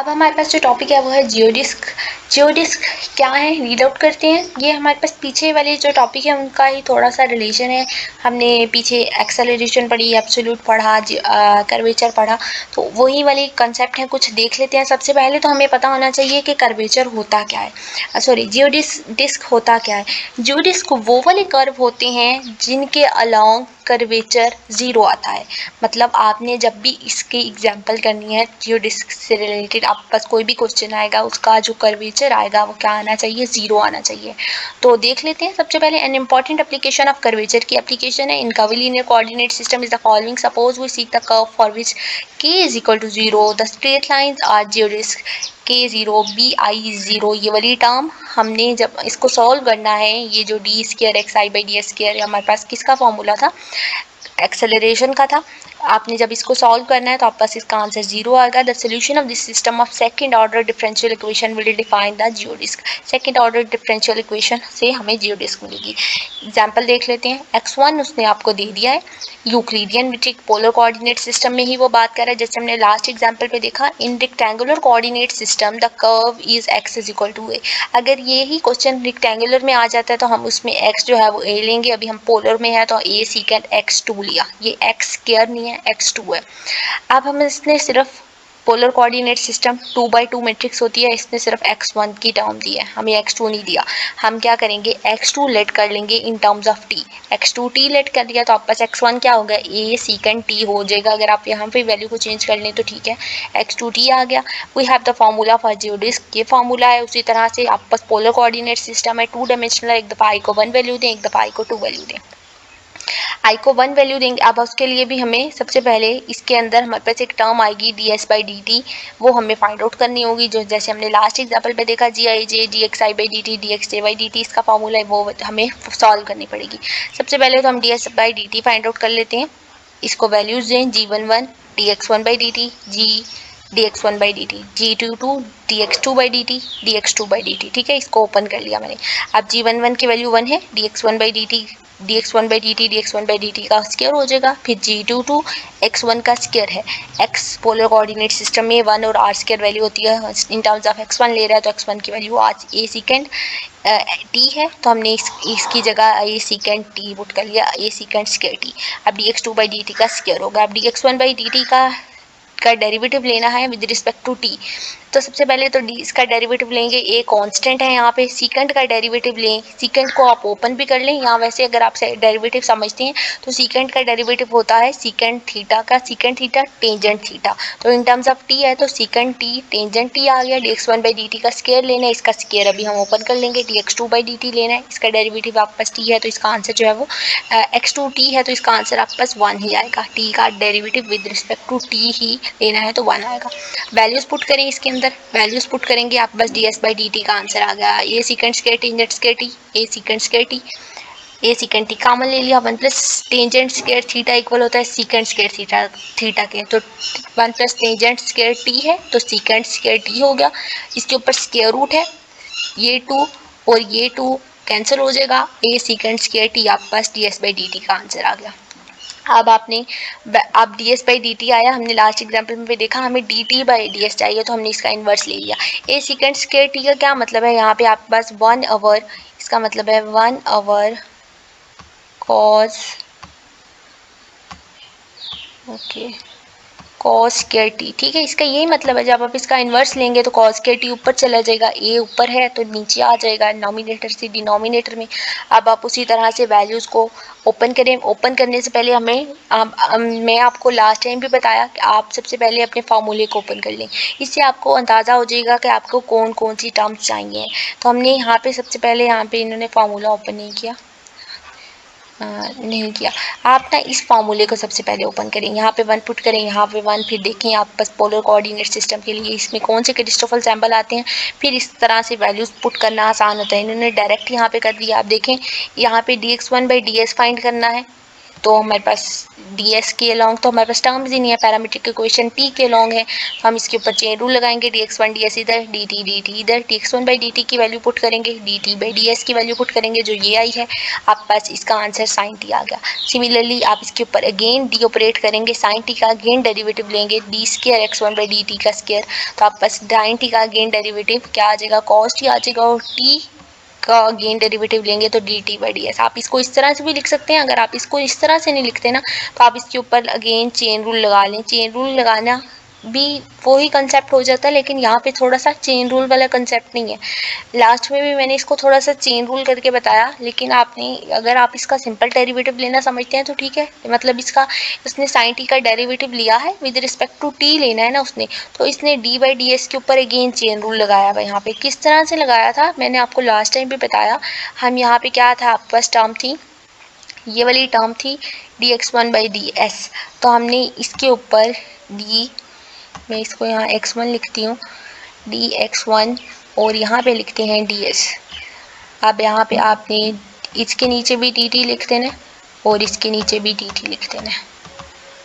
अब हमारे पास जो टॉपिक है वो है जियोडिस्क। जियोडिस्क क्या है रीड आउट करते हैं। ये हमारे पास पीछे वाले जो टॉपिक है उनका ही थोड़ा सा रिलेशन है। हमने पीछे एक्सेलरेशन पढ़ी, एब्सोल्यूट पढ़ा, कर्वेचर पढ़ा, तो वही वाले कंसेप्ट हैं, कुछ देख लेते हैं। सबसे पहले तो हमें पता होना चाहिए कि कर्वेचर होता क्या है, सॉरी जियोडिस्क होता क्या है। जियोडिस्क वो वाले कर्व होते हैं जिनके अलोंग कर्वेचर जीरो आता है। मतलब आपने जब भी इसकी एग्जांपल करनी है जियोडिस्क से रिलेटेड, आप पास कोई भी क्वेश्चन आएगा उसका जो कर्वेचर आएगा वो क्या आना चाहिए, जीरो आना चाहिए। तो देख लेते हैं। सबसे पहले an important application of curvature की एप्लीकेशन है in curvilinear coordinate system is the following. Suppose we seek the curve for which k is equal to 0, the straight lines are geodesic, k0 bi0। ये वाली term हमने जब इसको solve करना है, ये जो D square x I by D square हमारे पास किसका फॉर्मूला था, एक्सेलरेशन का था। आपने जब इसको सॉल्व करना है तो आप पास इसका आंसर जीरो आएगा। The solution of this system of second order differential equation will define the geodesic. Second order differential equation से हमें जियोडिस्क मिलेगी। एग्जांपल देख लेते हैं। x1 उसने आपको दे दिया है, Euclidean metric polar coordinate system में ही वो बात कर रहा है, जैसे हमने लास्ट एग्जांपल पे देखा। In rectangular coordinate system the curve is x is equal to a। अगर ये ही क्वेश्चन रेक्टेंगुलर में आ जाता है तो हम उसमें x जो है वो a लेंगे। अभी हम पोलर में है तो a सीकेंट x2 लिया, ये x स्क्वायर नहीं है, x2 है। अब हम इसने सिर्फ polar coordinate system 2x2 matrix होती है, इसने सिर्फ x1 की टर्म दी है, हमें x2 नहीं दिया। हम क्या करेंगे, x2 लेट कर लेंगे in terms of t। x2 t let कर दिया तो आप पास x1 क्या होगा, a सीकेंट t हो जाएगा। अगर आप यहाँ पे वैल्यू को चेंज कर लें तो ठीक है, x2 t आ गया। We have the formula for geodesic, ये फॉर्मूला है। उसी तरह से आप पास पोलर कोऑर्डिनेट सिस्टम है, 2 डायमेंशनल, एक दफ़ा i को 1 वैल्यू दें, एक दफ़ा i को 2 वैल्यू दें। आई को 1 वैल्यू देंगे। अब उसके लिए भी हमें सबसे पहले इसके अंदर हमारे पास एक टर्म आएगी ds बाई डी टी, वो हमें फाइंड आउट करनी होगी। जो जैसे हमने लास्ट एग्जांपल पे देखा, G I J D X I by D T D X J by D T, इसका फॉर्मूला है वो हमें सॉल्व करनी पड़ेगी। सबसे पहले तो हम ds by D T find out कर लेते हैं। इसको वैल्यूज दें, g11 dx1 by D T, g dx1 by D T, g22 dx2 by D T, dx2 by D T. ठीक है, इसको ओपन कर लिया मैंने। अब g11 की वैल्यू 1 है, dx1 by D T, dx1 by D T dx1 by D T का स्क्वायर हो जाएगा। फिर g22 x1 का स्क्वायर है, x पोलर कोऑर्डिनेट सिस्टम में 1 और r स्क्वायर वैल्यू होती है। इन टर्म्स ऑफ x1 ले रहा है तो x1 की वैल्यू आज a सीकेंड t है, तो हमने इसकी जगह a सीकेंड t पुट कर लिया, a सीकेंड स्क्वायर t। अब dx2 बाई डी टी का स्क्वायर होगा। अब dx1 बाई डी टी का डेरिवेटिव लेना है विद रिस्पेक्ट टू t। तो सबसे पहले तो d इसका डेरिवेटिव लेंगे, a कांस्टेंट है यहाँ पे। सीकेंड का डेरिवेटिव लें, सीकेंड को आप ओपन भी कर लें, यहाँ वैसे अगर आप डेरिवेटिव समझते हैं तो सीकेंड का डेरिवेटिव होता है सीकेंड थीटा का, सीकेंड थीटा टेंजेंट थीटा। तो इन टर्म्स ऑफ t है तो सीकेंड t टेंजेंट t आ गया। dx1 बाई डी टी का स्क्वायर लेना है, इसका स्क्वायर अभी हम ओपन कर लेंगे। dx2 बाई डी टी लेना है, इसका डेरिवेटिव आपके पास t है तो इसका आंसर जो है वो x2 t है, तो इसका आंसर आपके पास 1 ही आएगा। t का derivative with respect to t ही लेना है तो 1 आएगा। वैल्यूज पुट करें, इसके अंदर वैल्यूज पुट करेंगे, आप बस ds बाई डी टी का आंसर आ गया। A secant square tangent square T, a secant square T, a secant T common ले लिया। 1 plus tangent square theta equal होता है सीकेंड स्क्वायर थीटा थीटा के, तो 1 प्लस टेंजेंट स्क्वायर टी है तो सीकेंड स्क्वायर टी हो गया। इसके ऊपर स्क्वायर रूट है, ये 2 और ये 2 कैंसिल हो जाएगा। ए सीकेंड स्क्वायर टी आपके पास ds बाई डी टी का आंसर आ गया। अब ds बाई डी टी आया, हमने लास्ट एग्जाम्पल में भी देखा, हमें dt बाई ds चाहिए तो हमने इसका इन्वर्स ले लिया। ए सेकेंड स्क्वायर टी का क्या मतलब है, यहाँ पे आपके पास 1 आवर, इसका मतलब है 1 over cos, okay, cos square T. ठीक है, इसका यही मतलब है, जब आप इसका इन्वर्स लेंगे तो cos स्क्वायर टी ऊपर चला जाएगा, a ऊपर है तो नीचे आ जाएगा नॉमिनेटर से डिनोमिनेटर में। अब आप उसी तरह से वैल्यूज़ को ओपन करें। ओपन करने से पहले मैं आपको लास्ट टाइम भी बताया कि आप सबसे पहले अपने फार्मूले को ओपन कर लें, इससे आपको अंदाज़ा हो जाएगा कि आपको कौन कौन सी टर्म्स चाहिए। तो हमने यहाँ पे सबसे पहले यहाँ पे इन्होंने फार्मूला ओपन नहीं किया, नहीं किया। आप ना इस फार्मूले को सबसे पहले ओपन करें, यहाँ पे 1 पुट करें, यहाँ पे 1, फिर देखें आप बस पोलर कोऑर्डिनेट सिस्टम के लिए इसमें कौन से क्रिस्टोफल सैंपल आते हैं, फिर इस तरह से वैल्यूज पुट करना आसान होता है। इन्होंने डायरेक्ट यहाँ पे कर दिया। आप देखें यहाँ पे dx1 बाई ds फाइंड करना है, तो हमारे पास ds के अलॉन्ग तो हमारे पास टर्म्स ही नहीं है, पैरामीट्रिक इक्वेशन t के अलॉन्ग है, तो हम इसके ऊपर चेन रूल लगाएंगे, dx1 ds इधर, dt इधर, dx1 बाई dt की वैल्यू पुट करेंगे, dt बाई ds की वैल्यू पुट करेंगे, जो ये आई है आप पास, इसका आंसर sin t आ गया। सिमिलरली आप इसके ऊपर अगेन डी ऑपरेट करेंगे, sin t का अगेन डेरिवेटिव लेंगे, d square x1 by dt का स्क्वायर, तो आप पास sin t का अगेन डेरिवेटिव क्या आ जाएगा, cos t आ जाएगा, और t का अगेन डेरिवेटिव लेंगे तो dt बाई ds। आप इसको इस तरह से भी लिख सकते हैं, अगर आप इसको इस तरह से नहीं लिखते ना तो आप इसके ऊपर अगेन चेन रूल लगा लें। चेन रूल लगाना भी वही कंसेप्ट हो जाता है, लेकिन यहाँ पे थोड़ा सा चेन रूल वाला कंसेप्ट नहीं है। लास्ट में भी मैंने इसको थोड़ा सा चेन रूल करके बताया, लेकिन आपने अगर आप इसका सिंपल डेरिवेटिव लेना समझते हैं तो ठीक है, मतलब इसका उसने साइन टी का डेरिवेटिव लिया है विद रिस्पेक्ट टू टी लेना है ना उसने, तो इसने डी बाई डी एस के ऊपर अगेन चेन रूल लगाया हुआ। यहाँ पे किस तरह से लगाया था मैंने आपको लास्ट टाइम भी बताया। हम यहाँ पे क्या था, आपके पास टर्म थी, ये वाली टर्म थी dx1 बाई डी एस, तो हमने इसके ऊपर डी, मैं इसको यहाँ x1 लिखती हूँ, dx1 और यहाँ पे लिखते हैं ds। अब यहाँ पे आपने इसके नीचे भी dt लिख देना और इसके नीचे भी dt लिख देना,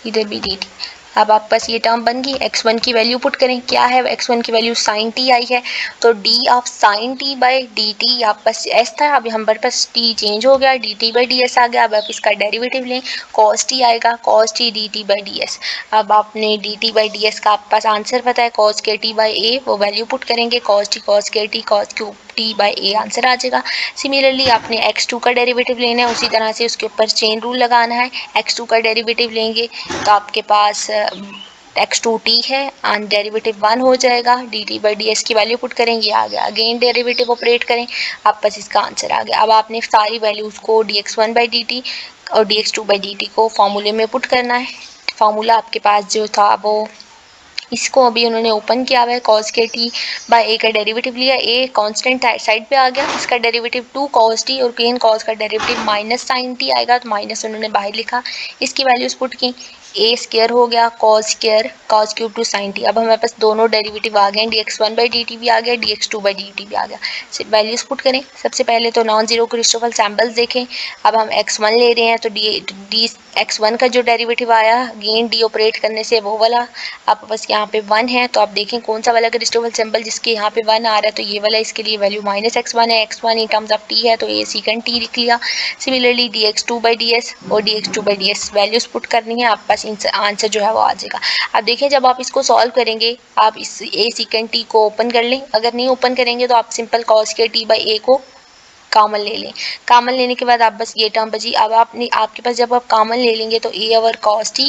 इधर भी dt। अब आप पास ये टर्म बन गई, x1 की वैल्यू पुट करें, क्या है x1 की वैल्यू sin t आई है, तो d of sin t by dt आप पास s था, अभी हमारे पास t चेंज हो गया, dt बाई ds आ गया। अब आप इसका डेरिवेटिव लें, cos t आएगा, cos t dt by ds। अब आपने dt बाई ds का आप पास आंसर पता है, cos k t by a, वो वैल्यू पुट करेंगे, cos t cos k t cos cube t by a answer आ जाएगा। सिमिलरली आपने x2 का डेरिवेटिव लेना है, उसी तरह से उसके ऊपर चेन रूल लगाना है, x2 का डेरिवेटिव लेंगे तो आपके पास x2t है एंड डेरिवेटिव 1 हो जाएगा, dt बाई ds की वैल्यू पुट करेंगे, आ गया, अगेन डेरिवेटिव ऑपरेट करें, आप पास इसका आंसर आ गया। अब आपने सारी वैल्यूज़ को dx1 बाई dt और dx2 बाई dt को फॉर्मूले में पुट करना है। फार्मूला आपके पास जो था वो इसको अभी उन्होंने ओपन किया हुआ है, cos के t बाय a का डेरिवेटिव लिया, a कांस्टेंट साइड पे आ गया, इसका डेरिवेटिव 2 cos t और अगेन cos का डेरिवेटिव माइनस sin t आएगा, तो माइनस उन्होंने बाहर लिखा, इसकी वैल्यूज पुट की, a स्क्वायर हो गया cos square cos cube two sin t। अब हमारे पास दोनों डेरिवेटिव आ गए, dx1 बाई dt भी आ गया, dx2 बाई dt भी आ गया। वैल्यूज पुट करें, सबसे पहले तो नॉन जीरो क्रिस्टोफल सैम्पल्स देखें। अब हम x1 ले रहे हैं तो डी x1 का जो डेरिवेटिव आया अगेन डी ऑपरेट करने से वो वाला, आप बस यहाँ पे 1 है तो आप देखें कौन सा वाला क्रिस्टोफल सिंबल जिसके यहाँ पे 1 आ रहा है, तो ये वाला, इसके लिए वैल्यू माइनस x1 है, x1 in terms of t है तो ये सीकेंड t लिख लिया। सिमिलरली dx2 बाई ds और dx2 by ds values put करनी है, आप पास आंसर जो है वो आ जाएगा। अब देखें जब आप इसको सॉल्व करेंगे आप इस a सीकेंड t को ओपन कर लें, अगर नहीं ओपन करेंगे तो आप सिंपल cos के t बाई a को कॉमन ले लें, कॉमन लेने के बाद आप बस ये टर्म बची। अब आपके पास जब आप कॉमन ले लेंगे तो a ओवर cos t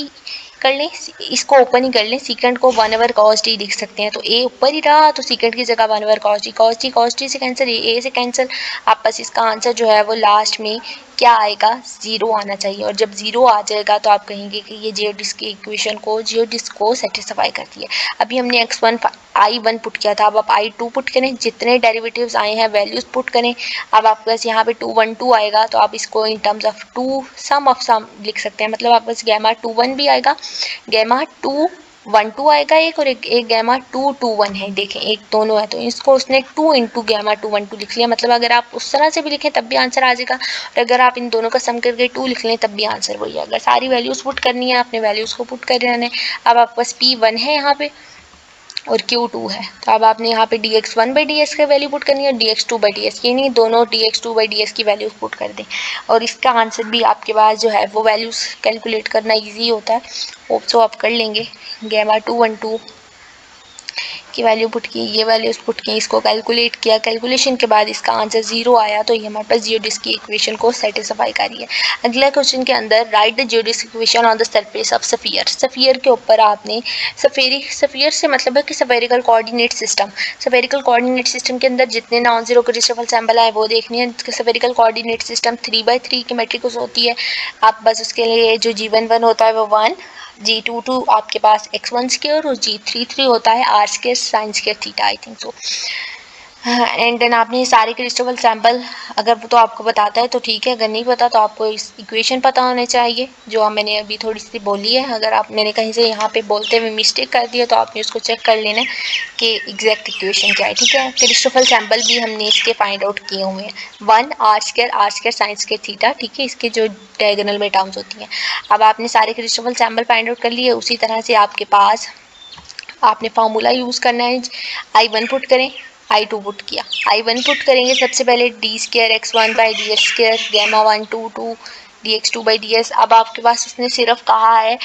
कर लें, इसको ओपन ही कर लें, सीकेंड को 1 ओवर cos t लिख सकते हैं, तो a ऊपर ही रहा तो सीकेंड की जगह 1 ओवर cos t से कैंसिल, a से कैंसिल, आप बस इसका आंसर जो है वो लास्ट में क्या आएगा, 0 आना चाहिए, और जब 0 आ जाएगा तो आप कहेंगे कि ये जियोडिस्क की इक्वेशन को जियोडिस्क को सेटिस्फाई करती है। अभी हमने x1 i1 पुट किया था, अब आप i2 पुट करें, जितने डेरिवेटिव्स आए हैं वैल्यूज पुट करें। अब आपके पास यहाँ पे 2 1 2 आएगा तो आप इसको in terms of 2 sum of sum लिख सकते हैं, मतलब आपके पास गैमा 2 1 भी आएगा, गैमा 2 1 2 आएगा एक, और एक गैमा 2 2 1 है, देखें एक दोनों है तो इसको उसने 2 इंटू गैमा 2 1 2 लिख लिया, मतलब अगर आप उस तरह से भी लिखें तब भी आंसर आ जाएगा, और अगर आप इन दोनों का सम करके 2 लिख लें तब भी आंसर वही है। अगर सारी वैल्यूज पुट करनी है आपने वैल्यूज को पुट कर देना है। अब आपके पास P1 है यहाँ पे और Q2 है, तो अब आपने यहाँ पे dx1 बाई ds का वैल्यू पुट करनी है, dx2 बाई ds, ये नहीं दोनों dx2 बाई ds की वैल्यूज पुट कर दें, और इसका आंसर भी आपके पास जो है वो वैल्यूज कैलकुलेट करना इजी होता है, होप सो आप कर लेंगे। गैमा 2 1 2 की वैल्यू पुट की, ये वैल्यूज पुट की, इसको कैलकुलेट किया, कैलकुलेशन के बाद इसका आंसर 0 आया, तो ये हमारे पास जियोडिस्क की इक्वेशन को सेटिस्फाई कर रही है। अगला क्वेश्चन के अंदर write the geodesic equation on the surface of sphere, sphere के ऊपर आपने स्फीयर से मतलब है कि spherical coordinate system, spherical coordinate system के अंदर जितने नॉन जीरो क्रिस्टोफल सैंपल आए वो देखने हैं। स्फेरिकल कोऑर्डिनेट सिस्टम 3/3 की मैट्रिक्स होती है, आप बस उसके लिए जो g1 होता है वो 1, g22 आपके पास x1 स्क्वायर और g33 होता है r square sine square theta, I think so. And then आपने सारे क्रिस्टल सैंपल, अगर तो आपको बताता है तो ठीक है, अगर नहीं पता तो आपको इस इक्वेशन पता होने चाहिए जो मैंने अभी थोड़ी सी बोली है। अगर आप मैंने कहीं से यहाँ पे बोलते हुए मिस्टेक कर दिया तो आपने उसको चेक कर लेना कि एग्जैक्ट इक्वेशन क्या है, ठीक है। क्रिस्टल सैंपल भी हमने इसके फाइंड आउट किए हुए हैं, 1 R square sine square theta, ठीक है, इसके जो डायगोनल में टर्म्स होती हैं। अब आपने सारे क्रिस्टल सैंपल फाइंड आउट कर लिए, उसी तरह से आपके पास आपने फार्मूला यूज़ करना है, I1 पुट करें, I2 पुट किया। I1 पुट करेंगे सबसे पहले D square X one by D X square gamma one two D X two by D S. अब आपके पास उसने सिर्फ कहा है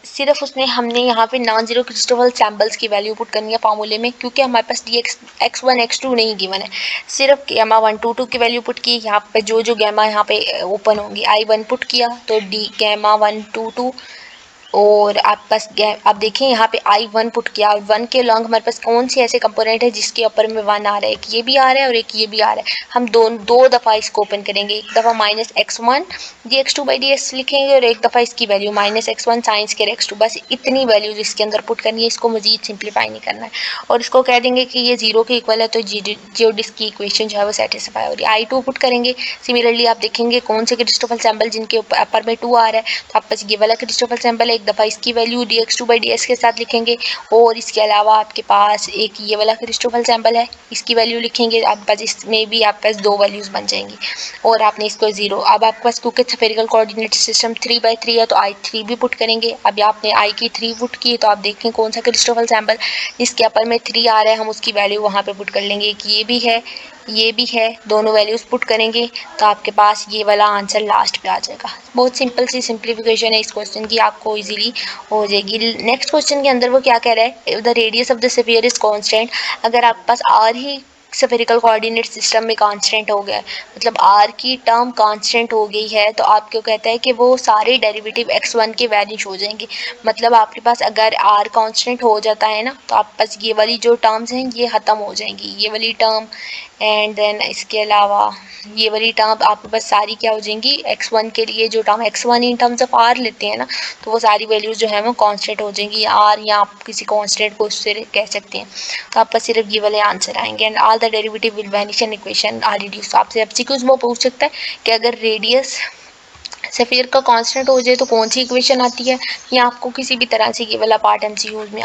सिर्फ उसने हमने यहाँ पे नॉन जीरो क्रिस्टल सैम्पल्स की वैल्यू पुट करनी है फार्मूले में, क्योंकि हमारे पास D X one X two नहीं गिवन है, सिर्फ गैमा वन टू की वैल्यू पुट की। यहाँ पे जो गैमा यहाँ पे ओपन होंगी, I1 पुट किया तो डी गैमा वन टू और आप पास आप देखें यहाँ पे I1 पुट किया, 1 के लॉन्ग हमारे पास कौन से ऐसे कंपोनेंट है जिसके ऊपर में 1 आ रहा है, एक ये भी आ रहा है और एक ये भी आ रहा है। हम दो दफ़ा इसको ओपन करेंगे, एक दफ़ा minus x1 dx2 by ds लिखेंगे और एक दफ़ा इसकी वैल्यू माइनस x1 साइंस के x2, बस इतनी वैल्यूज इसके अंदर पुट करनी है, इसको मजीद सिंप्लीफाई नहीं करना है और इसको कह देंगे कि ये 0 के इक्वल है, तो जियोडिस्क की इक्वेशन जो है वो सेटिस्फाई हो रही है। I2 पुट करेंगे, सिमिलरली आप देखेंगे कौन से क्रिस्टोफल सैंपल जिनके ऊपर में 2 आ रहा है, तो आप पास ये वाला क्रिस्टोफल सैंपल है, एक दफ़ा इसकी वैल्यू dx2 बाई ds के साथ लिखेंगे और इसके अलावा आपके पास एक ये वाला क्रिस्टोफल सैंपल है, इसकी वैल्यू लिखेंगे, आप पास इसमें भी आप पास 2 वैल्यूज बन जाएंगी और आपने इसको 0। अब आपके पास क्योंकि स्फेरिकल कोऑर्डिनेट सिस्टम 3/3 है तो I3 भी पुट करेंगे। अब आपने I की 3 पुट की तो आप देखें कौन सा क्रिस्टोफल सैंपल जिसके अपर में 3 आ रहा है, हम उसकी वैल्यू वहाँ पे पुट कर लेंगे। कि ये भी है, दोनों वैल्यूज पुट करेंगे तो आपके पास ये वाला आंसर लास्ट पे आ जाएगा। बहुत सिंपल सी सिंप्लीफिकेशन है इस क्वेश्चन की, आपको इजीली हो जाएगी। नेक्स्ट क्वेश्चन के अंदर वो क्या कह रहा है, the radius of the sphere is constant. अगर आपके पास आर ही स्फेरिकल कोऑर्डिनेट सिस्टम में कांस्टेंट हो गया, मतलब आर की टर्म कांस्टेंट हो गई है, तो आप क्यों कहता है कि वो सारे डेरिवेटिव x1 के वैनिश हो जाएंगे। मतलब आपके पास अगर आर कांस्टेंट हो जाता है ना, तो आप पास ये वाली जो टर्म्स हैं ये ख़त्म हो जाएंगी, ये वाली टर्म एंड देन इसके अलावा ये वाली टर्म आपके पास सारी क्या हो जाएंगी, x1 के लिए जो term x1 in terms of r लेते हैं ना, तो वो सारी वैल्यूज जो है वो कांस्टेंट हो जाएंगी, r या आप किसी कांस्टेंट को उससे कह सकते हैं। तो आपका सिर्फ ये वाले आंसर आएंगे and all the derivative will vanish and equation are reduce. आपसे एमसीक्यूज में पूछ सकता है कि अगर रेडियस स्फीयर का कांस्टेंट हो जाए तो कौन सी इक्वेशन आती है, या आपको किसी भी तरह से ये वाला पार्ट एमसीक्यूज में